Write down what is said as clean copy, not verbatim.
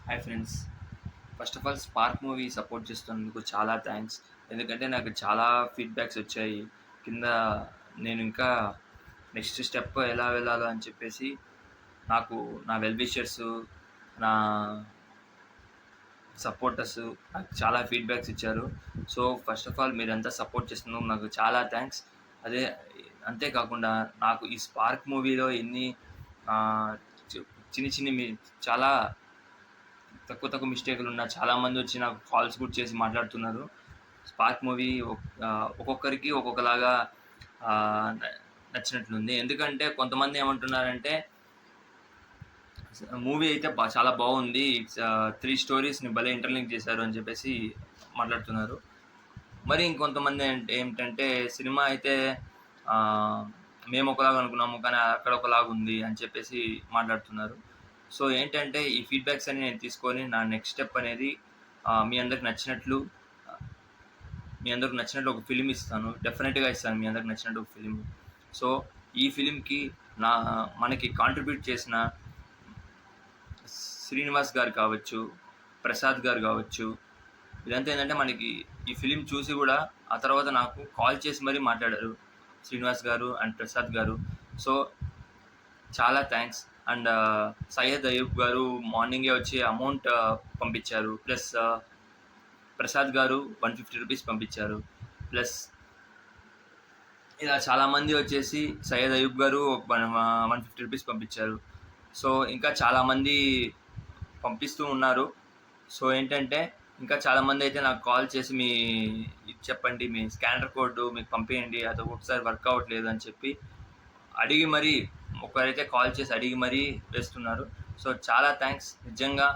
Hi friends. First of all 'spark' movie support చేస్తున్నందుకు చాలా thanks. ఎందుకంటే నాకు చాలా ఫీడ్‌బ్యాక్స్ వచ్చాయి. కింద నేను ఇంకా నెక్స్ట్ స్టెప్ ఎలా వెళ్ళాలో అని చెప్పేసి నాకు నా వెల్ విషర్సు, నా సపోర్టర్సు నాకు చాలా ఫీడ్‌బ్యాక్స్ ఇచ్చారు. సో, ఫస్ట్ ఆఫ్ ఆల్ మీరంతా సపోర్ట్ చేస్తున్నందుకు నాకు చాలా థ్యాంక్స్. అదే అంతే కాకుండా నాకు ఈ 'స్పార్క్' మూవీలో ఎన్ని ఆహ్, చి చిన్ని చిన్ని చాలా తక్కువ మిస్టేకులున్నా చాలామందొచ్చి నాకు కాల్స్ కూడా చేసి మాట్లాడుతున్నారు. 'స్పార్క్' మూవీ ఒక్కొక్కరికి ఒక్కొక్కలాగా ఆహ్, న నచ్చినట్లుంది. ఎందుకంటే కొంతమంది ఏమంటున్నారంటే మూవీ అయితే చాలా బావుంది. ఇట్స్ 3 స్టోరీస్‌ని భలే ఇంటర్‌లింక్ చేశారు అని చెప్పేసి మాట్లాడుతున్నారు. మరి ఇంకొంతమంది ఏంటంటే సినిమా అయితే ఆహ్, మేము ఒకలాగా అనుకున్నాము. కానీ అక్కడ ఒకలాగుంది అని చెప్పేసి మాట్లాడుతున్నారు. సో, ఏంటంటే ఈ ఫీడ్‌బ్యాక్స్ అన్ని నేను తీసుకొని నా నెక్స్ట్ స్టెప్ అనేది మీ అందరికి నచ్చినట్లు ఆహ్, మీ అందరికి నచ్చినట్లు ఒక ఫిల్మ్ ఇస్తాను. డెఫినిట్‌గా ఇస్తాను మీ అందరికి నచ్చినట్టు ఒక ఫిల్మ్. సో, ఈ ఫిల్మ్‌కి నా మనకి కాంట్రిబ్యూట్ చేసిన శ్రీనివాస్ గారు కావచ్చు, ప్రసాద్ గారు కావచ్చు, ఇదంతా ఏందంటే మనకి ఈ ఫిల్మ్ చూసి గూడా ఆ తర్వాత నాకు కాల్ చేసి మరీ మాట్లాడారు. శ్రీనివాస్ గారు అండ్ ప్రసాద్ గారు. సో, చాలా థాంక్స్. అండ్ సయ్యద్ అయూబ్ గారు మార్నింగే వచ్చి అమౌంట్ పంపించారు. ప్లస్ ప్రసాద్ గారు ₹150 పంపించారు. ప్లస్ ఇలా చాలామంది వచ్చేసి సయ్యద్ అయూబ్ గారు ₹150 పంపించారు. సో, ఇంకా చాలామంది పంపిస్తూ ఉన్నారు. సో, ఏంటంటే ఇంకా చాలామందైతే నాకు కాల్ చేసి ఇది చెప్పండి, మీ స్కానర్ కోడ్ మీకు పంపియండి. అది ఒక్కొక్కసారి వర్క్ అవ్వట్లేదు అని చెప్పి అడిగి మరీ ఒకరైతే కాల్ చేసి అడిగి మరీ వేస్తున్నారు. సో, చాలా థాంక్స్ నిజంగా.